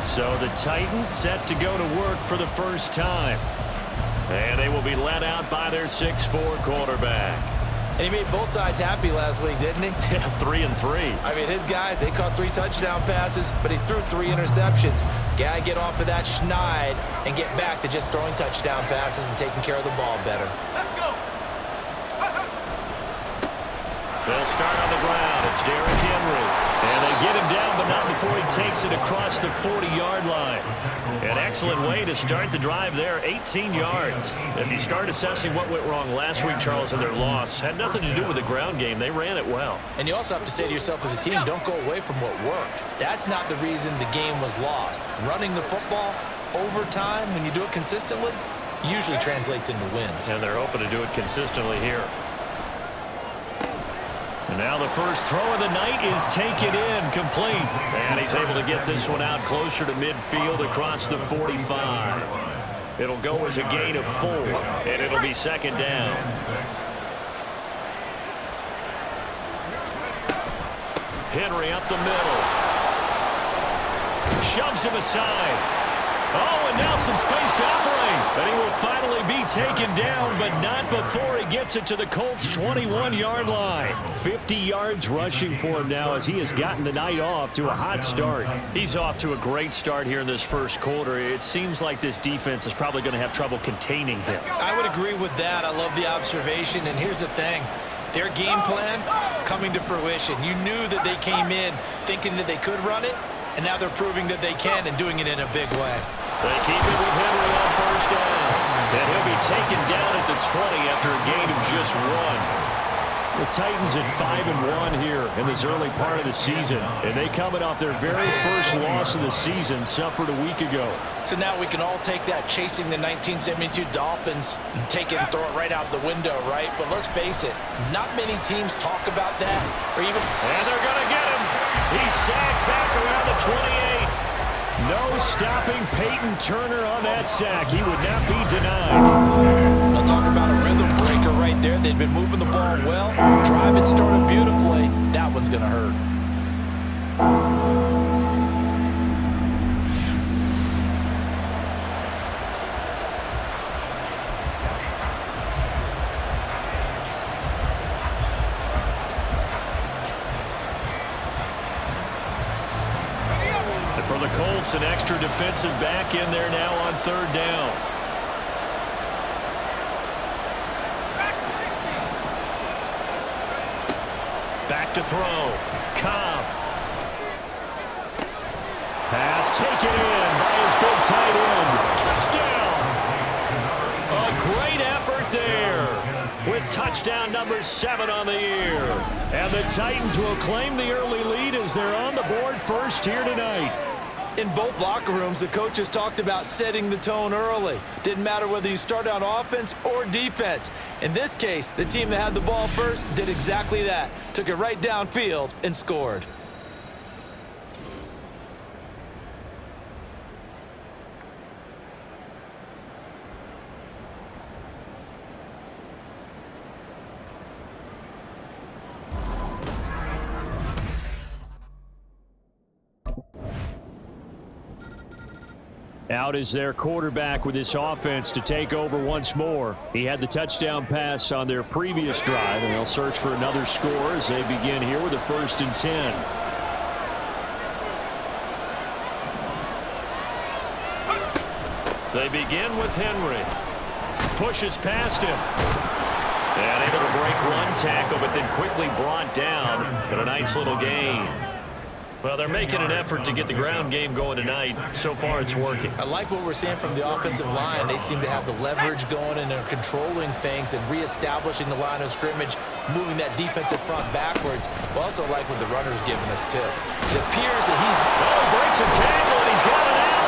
So the Titans set to go to work for the first time. And they will be led out by their 6'4" quarterback. And he made both sides happy last week, didn't he? Yeah, 3-3. I mean, his guys, they caught 3 touchdown passes, but he threw 3 interceptions. Gotta get off of that schneid and get back to just throwing touchdown passes and taking care of the ball better. Let's go. They'll start on the ground. It's Derrick Henry. And they get him down, but not before he takes it across the 40-yard line. An excellent way to start the drive there, 18 yards. If you start assessing what went wrong last week, Charles, in their loss, had nothing to do with the ground game. They ran it well. And you also have to say to yourself as a team, don't go away from what worked. That's not the reason the game was lost. Running the football over time, when you do it consistently, usually translates into wins. And they're hoping to do it consistently here. And now the first throw of the night is taken in, complete. And he's able to get this one out closer to midfield across the 45. It'll go as a gain of 4, and it'll be second down. Henry up the middle. Shoves him aside. Oh, and now some space to operate. And he will finally be taken down, but not before he gets it to the Colts' 21-yard line. 50 yards rushing for him now as he has gotten the night off to a hot start. He's off to a great start here in this first quarter. It seems like this defense is probably going to have trouble containing him. I would agree with that. I love the observation. And here's the thing. Their game plan coming to fruition. You knew that they came in thinking that they could run it, and now they're proving that they can and doing it in a big way. They keep it with Henry on first down. And he'll be taken down at the 20 after a gain of just 1. The Titans at 5-1 here in this early part of the season. And they coming off their very first loss of the season, suffered a week ago. So now we can all take that chasing the 1972 Dolphins and take it and throw it right out the window, right? But let's face it, not many teams talk about that. Or even. And they're going to get him. He's sacked back around the 28. No stopping Peyton Turner on that sack. He would not be denied. I'll talk about a rhythm breaker right there. They've been moving the ball well. Drive it started beautifully. That one's going to hurt. For the Colts, an extra defensive back in there now on third down. Back to throw. Cobb. Pass taken in by his big tight end. Touchdown. A great effort there with touchdown number 7 on the year. And the Titans will claim the early lead as they're on the board first here tonight. In both locker rooms, the coaches talked about setting the tone early. Didn't matter whether you start on offense or defense. In this case, the team that had the ball first did exactly that. Took it right downfield and scored. Out is their quarterback with this offense to take over once more. He had the touchdown pass on their previous drive, and they'll search for another score as they begin here with a 1st and 10. They begin with Henry. Pushes past him. And able to break one tackle, but then quickly brought down. But a nice little gain. Well, they're making an effort to get the ground game going tonight. So far, it's working. I like what we're seeing from the offensive line. They seem to have the leverage going, and they're controlling things and reestablishing the line of scrimmage, moving that defensive front backwards. But also like what the runner's giving us, too. It appears that he's... Oh, breaks a tackle, and he's got an alley.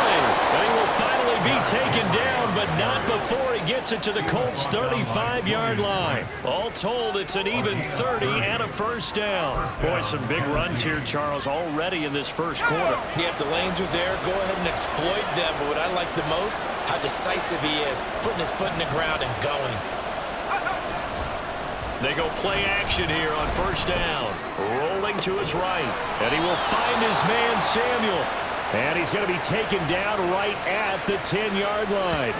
And he will finally be taken down, but not before he gets it to the Colts' 35-yard line. All told, it's an even 30 and a first down. Boy, some big runs here, Charles, already in this first quarter. Yep, the lanes are there. Go ahead and exploit them. But what I like the most, how decisive he is, putting his foot in the ground and going. They go play action here on first down. Rolling to his right. And he will find his man, Samuel. And he's going to be taken down right at the 10-yard line.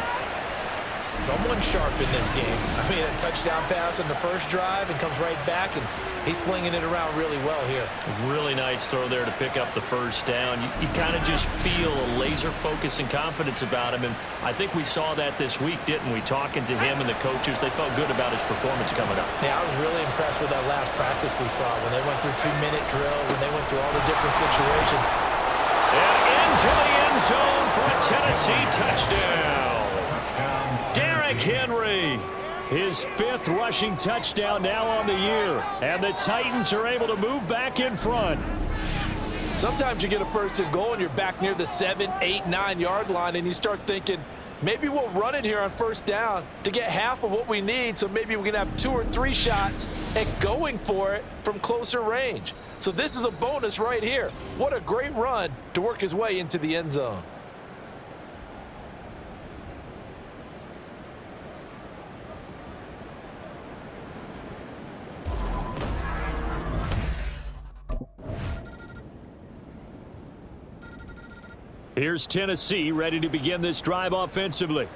Someone sharp in this game. I mean, a touchdown pass on the first drive and comes right back, and he's flinging it around really well here. Really nice throw there to pick up the first down. You kind of just feel a laser focus and confidence about him, and I think we saw that this week, didn't we? Talking to him and the coaches, they felt good about his performance coming up. Yeah, I was really impressed with that last practice we saw when they went through 2-minute drill, when they went through all the different situations. And into the end zone for a Tennessee touchdown. Derrick Henry, his 5th rushing touchdown now on the year. And the Titans are able to move back in front. Sometimes you get a first and goal and you're back near the 7, 8, 9-yard line, and you start thinking, maybe we'll run it here on first down to get half of what we need, so maybe we can have 2 or 3 shots at going for it from closer range. So this is a bonus right here. What a great run to work his way into the end zone. Here's Tennessee ready to begin this drive offensively.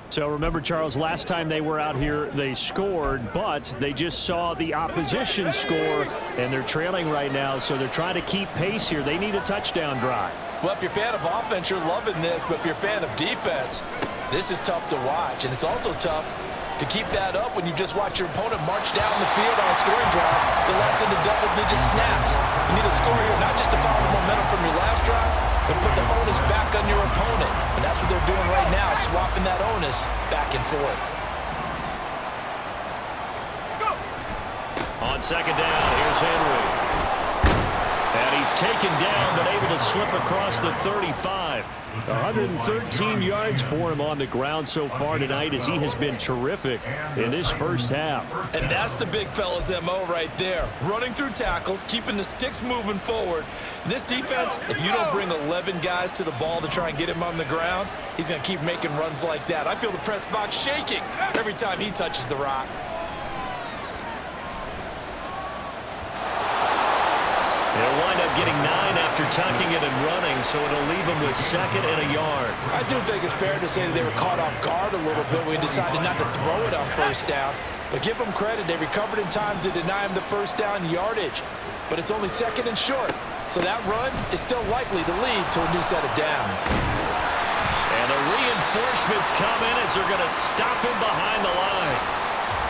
So remember, Charles, last time they were out here, they scored, but they just saw the opposition score, and they're trailing right now, so they're trying to keep pace here. They need a touchdown drive. Well, if you're a fan of offense, you're loving this, but if you're a fan of defense, this is tough to watch, and it's also tough to keep that up when you just watch your opponent march down the field on a scoring drive for less than double-digit snaps. You need a score here, not just to follow the momentum from your last drive, but put the onus back on your opponent. And that's what they're doing right now, swapping that onus back and forth. On second down, here's Henry. And he's taken down, but able to slip across the 35. 113 yards for him on the ground so far tonight, as he has been terrific in this first half. And that's the big fella's MO right there. Running through tackles, keeping the sticks moving forward. This defense, if you don't bring 11 guys to the ball to try and get him on the ground, he's going to keep making runs like that. I feel the press box shaking every time he touches the rock. They'll wind up getting 9 after tucking it and running, so it'll leave them with 2nd and a yard. I do think it's fair to say that they were caught off guard a little bit when we decided not to throw it on first down. But give them credit. They recovered in time to deny him the first down yardage. But it's only 2nd and short, so that run is still likely to lead to a new set of downs. And the reinforcements come in as they're going to stop him behind the line.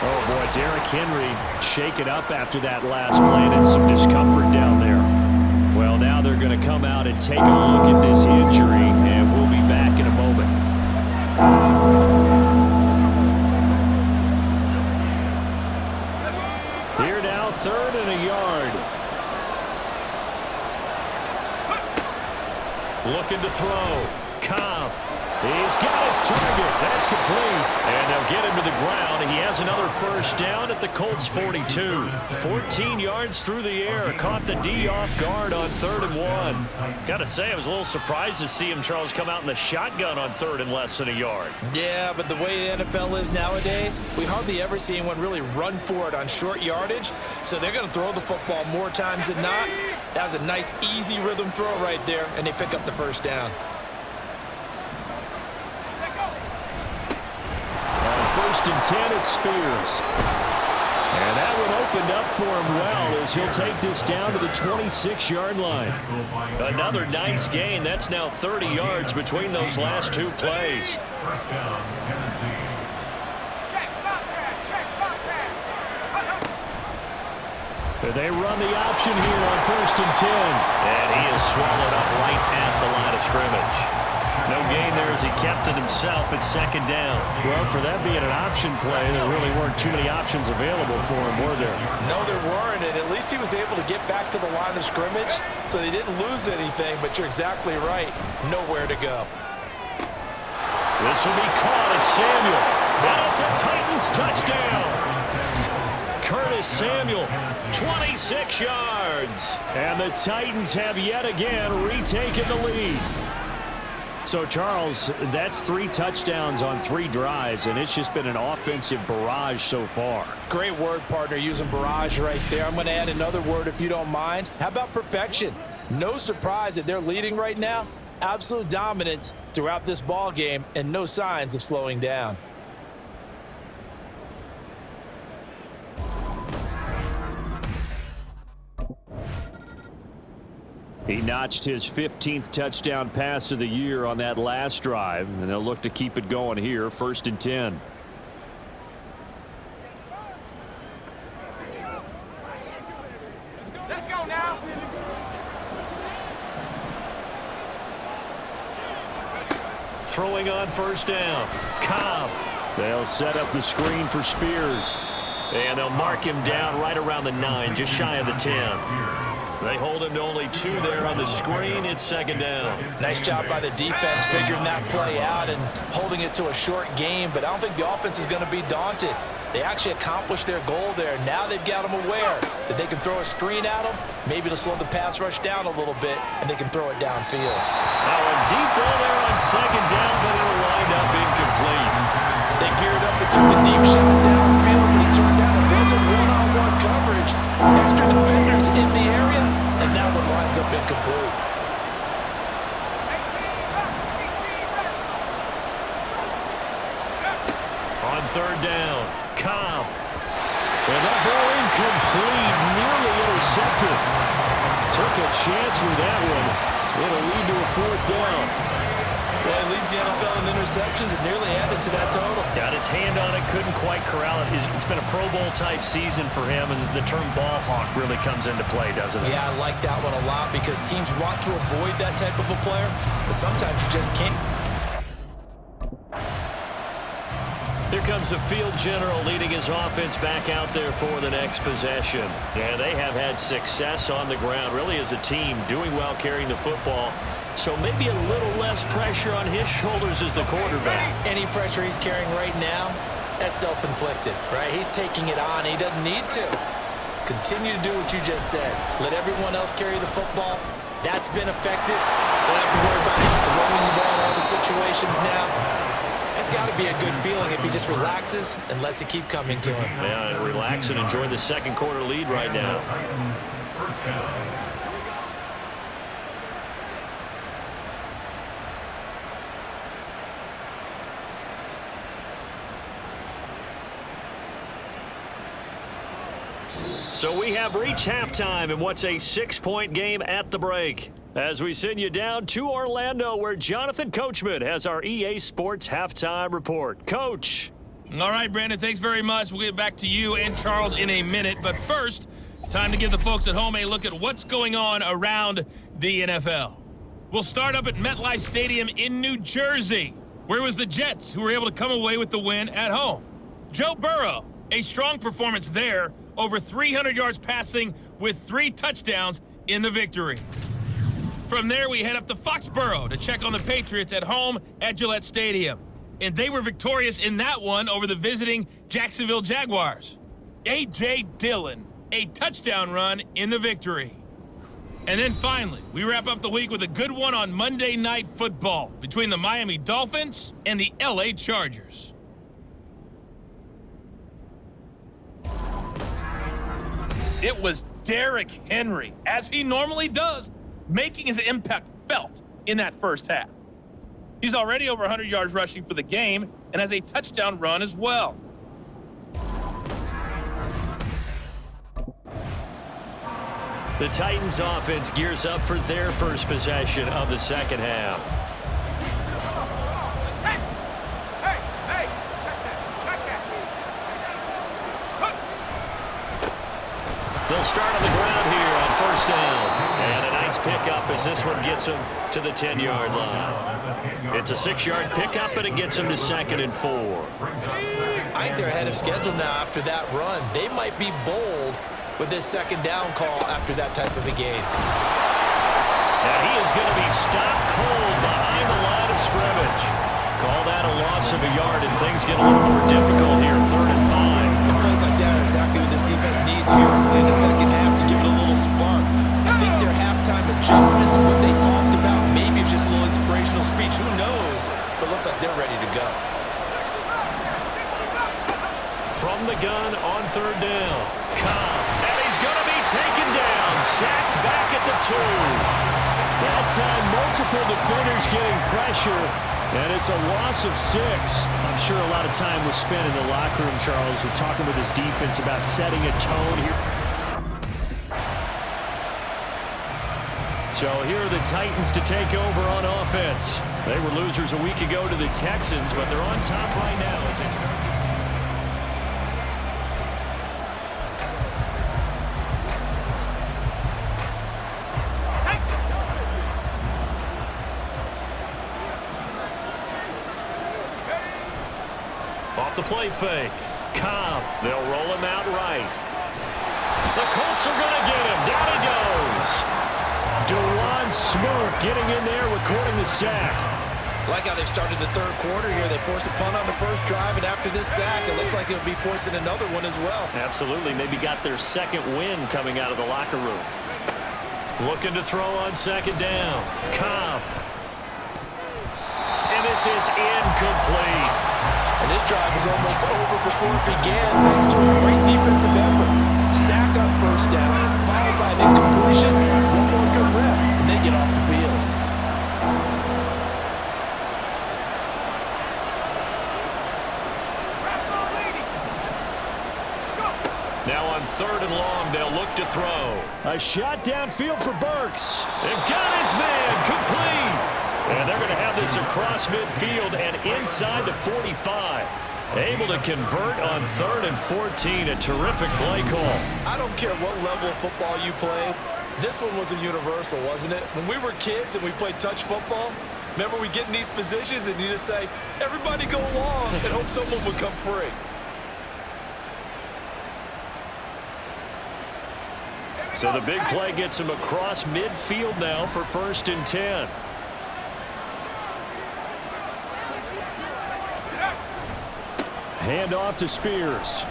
Oh, boy, Derrick Henry shaken up after that last play and some discomfort down there. Well, now they're going to come out and take a look at this injury, and we'll be back in a moment. Here now, 3rd and a yard. Looking to throw. Cobb. He's got his target. That's complete. And they'll get him to the ground. He has another first down at the Colts 42. 14 yards through the air. Caught the D off guard on 3rd and 1. Got to say, I was a little surprised to see him, Charles, come out in the shotgun on 3rd and less than a yard. Yeah, but the way the NFL is nowadays, we hardly ever see anyone really run for it on short yardage. So they're going to throw the football more times than not. That was a nice, easy rhythm throw right there, and they pick up the first down. 1st and 10 at Spears. And that one opened up for him well, as he'll take this down to the 26-yard line. Another nice gain. That's now 30 yards between those last 2 plays. They run the option here on 1st and 10. And he is swallowed up right at the line of scrimmage. No gain there as he kept it himself at 2nd down. Well, for that being an option play, there really weren't too many options available for him, were there? No, there weren't, and at least he was able to get back to the line of scrimmage, so they didn't lose anything, but you're exactly right. Nowhere to go. This will be caught at Samuel. And it's a Titans touchdown. Curtis Samuel, 26 yards. And the Titans have yet again retaken the lead. So, Charles, that's 3 touchdowns on 3 drives, and it's just been an offensive barrage so far. Great word, partner, using barrage right there. I'm going to add another word if you don't mind. How about perfection? No surprise that they're leading right now. Absolute dominance throughout this ball game and no signs of slowing down. He notched his 15th touchdown pass of the year on that last drive, and they'll look to keep it going here, 1st and 10. Let's go now. Throwing on 1st down. Cobb. They'll set up the screen for Spears. And they'll mark him down right around the 9, just shy of the 10. They hold him to only 2 there on the screen. It's 2nd down. Nice job by the defense figuring that play out and holding it to a short game, but I don't think the offense is going to be daunted. They actually accomplished their goal there. Now they've got them aware that they can throw a screen at them, maybe to slow the pass rush down a little bit, and they can throw it downfield. Now a deep ball there on 2nd down, but it'll wind up incomplete. They geared up and took the deep shot downfield, but it turned out it wasn't one-on-one coverage. Extra defenders in the area, and that one winds up incomplete. On 3rd down, Cobb. And that ball incomplete, nearly intercepted. Took a chance with that one. It'll lead to a 4th down. Well, he leads the NFL in interceptions and nearly added to that total. Got his hand on it, couldn't quite corral it. It's been a Pro Bowl-type season for him, and the term ball hawk really comes into play, doesn't it? Yeah, I like that one a lot because teams want to avoid that type of a player, but sometimes you just can't. Here comes the field general leading his offense back out there for the next possession. Yeah, they have had success on the ground, really as a team, doing well carrying the football. So maybe a little less pressure on his shoulders as the quarterback. Any pressure he's carrying right now, that's self-inflicted, right? He's taking it on. He doesn't need to. Continue to do what you just said. Let everyone else carry the football. That's been effective. Don't have to worry about him throwing the ball in all the situations now. That's got to be a good feeling if he just relaxes and lets it keep coming to him. Yeah, relax and enjoy the 2nd quarter lead right now. So we have reached halftime in what's a 6-point game at the break. As we send you down to Orlando, where Jonathan Coachman has our EA Sports halftime report. Coach. All right, Brandon, thanks very much. We'll get back to you and Charles in a minute. But first, time to give the folks at home a look at what's going on around the NFL. We'll start up at MetLife Stadium in New Jersey, where it was the Jets who were able to come away with the win at home. Joe Burrow, a strong performance there, over 300 yards passing with 3 touchdowns in the victory. From there, we head up to Foxborough to check on the Patriots at home at Gillette Stadium. And they were victorious in that one over the visiting Jacksonville Jaguars. A.J. Dillon, a touchdown run in the victory. And then finally, we wrap up the week with a good one on Monday Night Football between the Miami Dolphins and the L.A. Chargers. It was Derrick Henry, as he normally does, making his impact felt in that first half. He's already over 100 yards rushing for the game and has a touchdown run as well. The Titans offense gears up for their first possession of the 2nd half. They'll start on the ground here on 1st down. And a nice pickup as this one gets them to the 10-yard line. It's a 6-yard pickup, and it them to 2nd and 4. I think they're ahead of schedule now after that run. They might be bold with this 2nd down call after that type of a game. And he is going to be stopped cold behind the line of scrimmage. Call that a loss of a yard, and things get a little more difficult here, 3rd and 5. And plays like that are exactly what this defense needs here in the 2nd half to give it a little spark. I think their halftime adjustments, what they talked about, maybe it's just a little inspirational speech. Who knows? But looks like they're ready to go. From the gun on 3rd down. Cobb. And he's going to be taken down. Sacked back at the 2. That time, multiple defenders getting pressure, and it's a loss of 6. I'm sure a lot of time was spent in the locker room, Charles, with talking with his defense about setting a tone here. So here are the Titans to take over on offense. They were losers a week ago to the Texans, but they're on top right now as they start to... Off the play fake. Cobb. They'll roll him out right. The Colts are going to get him. Down he goes. Dewan Smoke getting in there, recording the sack. Like how they've started the third quarter here. They force a punt on the first drive, and after this sack, it looks like they'll be forcing another one as well. Absolutely. Maybe got their second win coming out of the locker room. Looking to throw on second down. Cobb. And this is incomplete. And this drive is almost over before it began thanks to a great defensive effort. Sack on first down, followed by an incompletion, one more good rep, and they get off the field. Now on 3rd and long, they'll look to throw. A shot downfield for Burks. They've got his man, complete. And they're going to have this across midfield and inside the 45. Able to convert on 3rd and 14. A terrific play call. I don't care what level of football you played. This one was a universal, wasn't it? When we were kids and we played touch football, remember we get in these positions and you just say, everybody go along, and hope someone would come free. So the big play gets him across midfield now for 1st and 10. Hand off to Spears.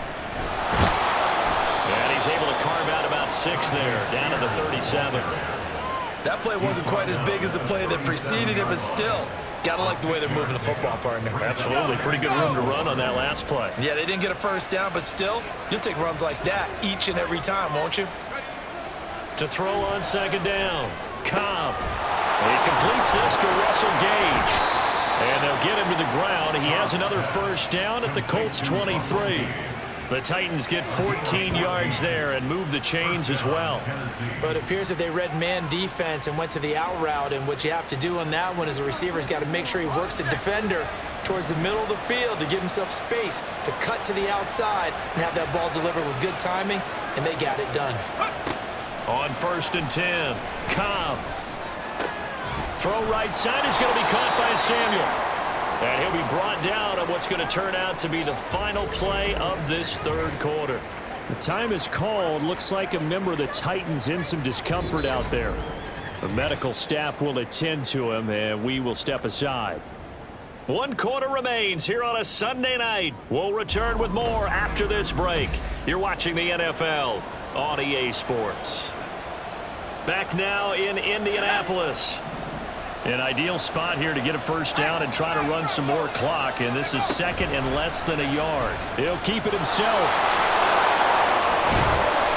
And he's able to carve out about 6 there, down to the 37. That play wasn't quite as big as the play that preceded it, but still, gotta like the way they're moving the football, partner. Absolutely. Pretty good room to run on that last play. Yeah, they didn't get a first down, but still, you'll take runs like that each and every time, won't you? To throw on second down. Cobb. He completes this to Russell Gage. And they'll get him to the ground. He has another first down at the Colts 23. The Titans get 14 yards there and move the chains as well. But it appears that they read man defense and went to the out route, and what you have to do on that one is the receiver's got to make sure he works the defender towards the middle of the field to give himself space to cut to the outside and have that ball delivered with good timing, and they got it done. On 1st and 10, Cobb. Throw right side is going to be caught by Samuel. And he'll be brought down on what's going to turn out to be the final play of this 3rd quarter. The time is called. Looks like a member of the Titans in some discomfort out there. The medical staff will attend to him, and we will step aside. 1 quarter remains here on a Sunday night. We'll return with more after this break. You're watching the NFL on EA Sports. Back now in Indianapolis. An ideal spot here to get a first down and try to run some more clock, and this is 2nd and less than a yard. He'll keep it himself.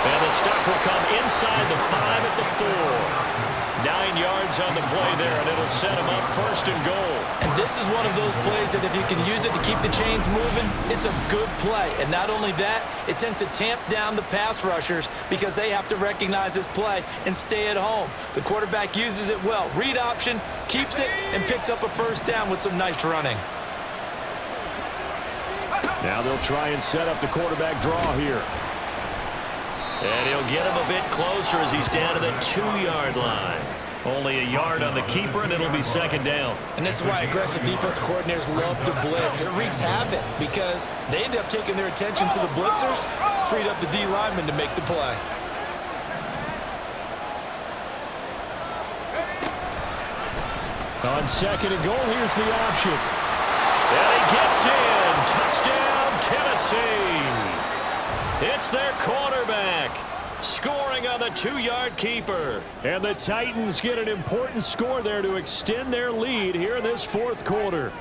And the stop will come inside the 5 at the 4. 9 yards on the play there, and it'll set him up 1st and goal. And this is one of those plays that if you can use it to keep the chains moving, it's a good play. And not only that, it tends to tamp down the pass rushers because they have to recognize this play and stay at home. The quarterback uses it well. Read option, keeps it, and picks up a first down with some nice running. Now they'll try and set up the quarterback draw here. And he'll get him a bit closer as he's down to the 2-yard line. Only a yard on the keeper, and it'll be 2nd down. And this is why aggressive defense coordinators love to blitz. It wreaks havoc because they end up taking their attention to the blitzers, freed up the D lineman to make the play. On 2nd and goal, here's the option. And he gets in. Touchdown, Tennessee. It's their quarterback scoring on the 2-yard keeper. And the Titans get an important score there to extend their lead here in this 4th quarter.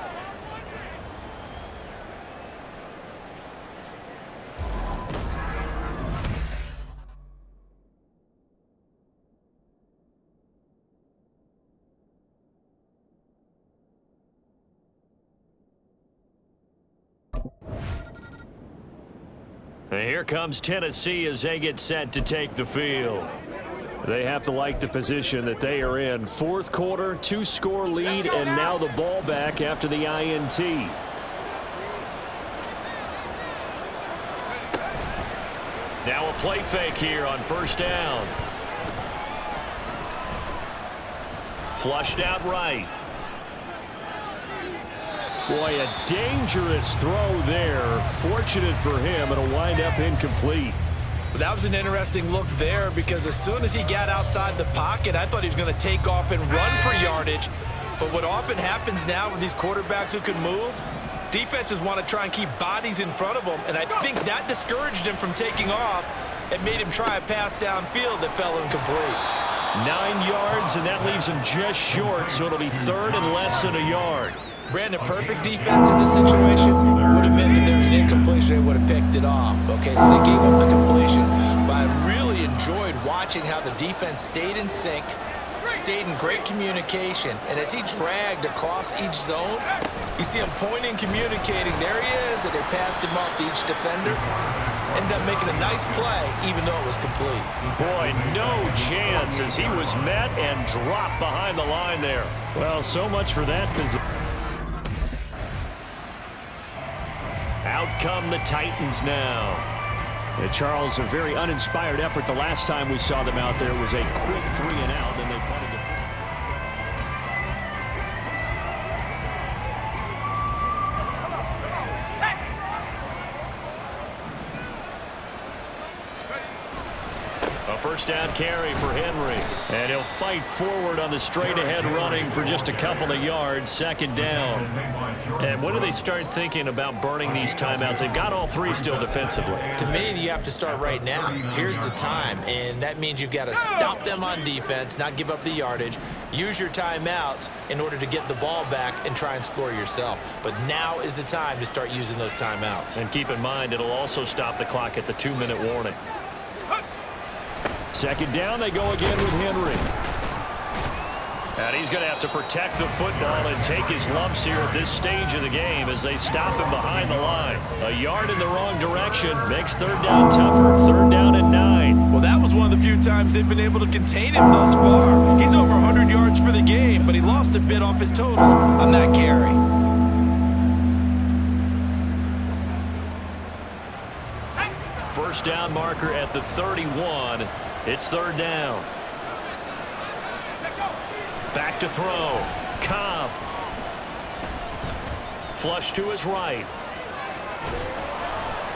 And here comes Tennessee as they get set to take the field. They have to like the position that they are in. Fourth quarter, 2-score lead, and now the ball back after the INT. Now a play fake here on first down. Flushed out right. Boy, a dangerous throw there. Fortunate for him, it'll wind up incomplete. That was an interesting look there because as soon as he got outside the pocket, I thought he was going to take off and run for yardage. But what often happens now with these quarterbacks who can move, defenses want to try and keep bodies in front of them, and I think that discouraged him from taking off and made him try a pass downfield that fell incomplete. 9 yards, and that leaves him just short, so it'll be third and less than a yard. Brandon, perfect defense in this situation would have meant that there was an incompletion. They would have picked it off. Okay, so they gave up the completion. But I really enjoyed watching how the defense stayed in sync, stayed in great communication. And as he dragged across each zone, you see him pointing, communicating. There he is, and they passed him off to each defender. Ended up making a nice play, even though it was complete. Boy, no chance as he was met and dropped behind the line there. Well, so much for that position. Out come the Titans now. Charles, a very uninspired effort. The last time we saw them out there was a quick 3 and out, and they punted the first down carry for Henry. And he'll fight forward on the straight-ahead running for just a couple of yards. Second down. And when do they start thinking about burning these timeouts? They've got all 3 still defensively. To me, you have to start right now. Here's the time, and that means you've got to stop them on defense, not give up the yardage, use your timeouts in order to get the ball back and try and score yourself. But now is the time to start using those timeouts. And keep in mind, it'll also stop the clock at the 2-minute warning. Second down, they go again with Henry. And he's going to have to protect the football and take his lumps here at this stage of the game as they stop him behind the line. A yard in the wrong direction makes third down tougher. Third down and 9. Well, that was one of the few times they've been able to contain him thus far. He's over 100 yards for the game, but he lost a bit off his total on that carry. First down marker at the 31. It's third down. Back to throw. Cobb. Flush to his right.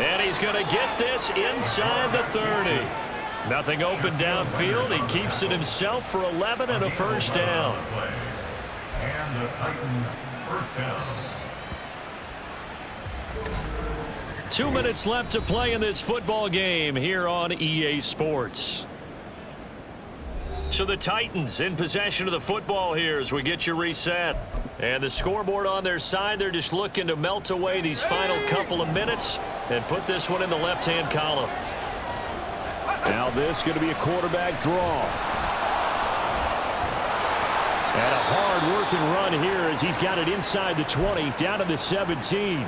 And he's going to get this inside the 30. Nothing open downfield. He keeps it himself for 11 and a first down. And the Titans first down. 2 minutes left to play in this football game here on EA Sports. So the Titans in possession of the football here as we get you reset. And the scoreboard on their side, they're just looking to melt away these final couple of minutes and put this one in the left-hand column. Now this is going to be a quarterback draw. And a hard-working run here as he's got it inside the 20, down to the 17.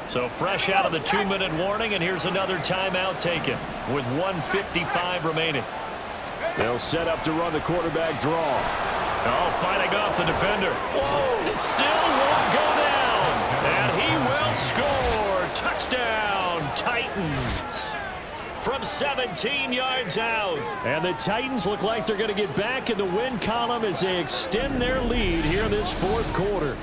So fresh out of the 2-minute warning, and here's another timeout taken with 1:55 remaining. They'll set up to run the quarterback draw. Oh, fighting off the defender. Whoa, it still won't go down. And he will score. Touchdown, Titans. From 17 yards out. And the Titans look like they're going to get back in the win column as they extend their lead here in this fourth quarter.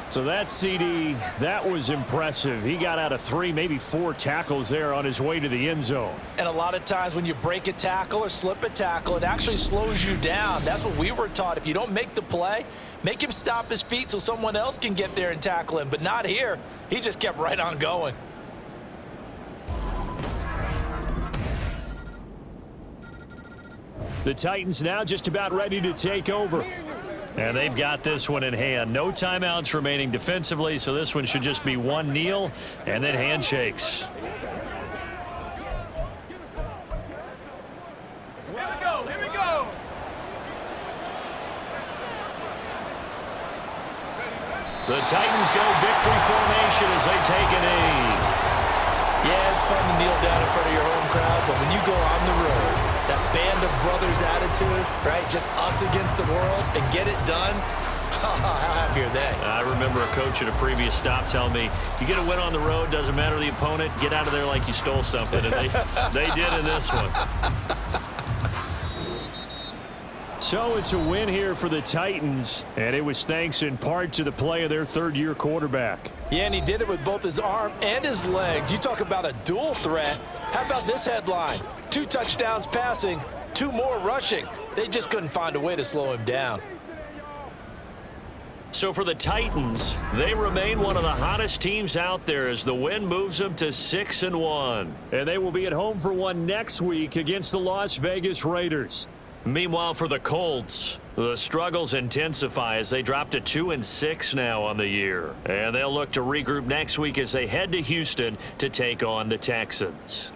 So that CD, that was impressive. He got out of 3, maybe 4 tackles there on his way to the end zone. And a lot of times when you break a tackle or slip a tackle, it actually slows you down. That's what we were taught. If you don't make the play, make him stop his feet so someone else can get there and tackle him. But not here. He just kept right on going. The Titans now just about ready to take over. And they've got this one in hand. No timeouts remaining defensively, so this one should just be one kneel and then handshakes. Here we go. The Titans go victory formation as they take a knee. Yeah, it's fun to kneel down in front of your home crowd, but when you go on the road, that band of brothers attitude, right? Just us against the world and get it done. How happy are they? I remember a coach at a previous stop telling me, you get a win on the road, doesn't matter the opponent, get out of there like you stole something. And they did in this one. So it's a win here for the Titans, and it was thanks in part to the play of their third-year quarterback. Yeah, and he did it with both his arm and his legs. You talk about a dual threat. How about this headline? 2 touchdowns passing, 2 more rushing. They just couldn't find a way to slow him down. So for the Titans, they remain one of the hottest teams out there as the win moves them to 6-1. And they will be at home for one next week against the Las Vegas Raiders. Meanwhile, for the Colts, the struggles intensify as they drop to 2-6 now on the year. And they'll look to regroup next week as they head to Houston to take on the Texans.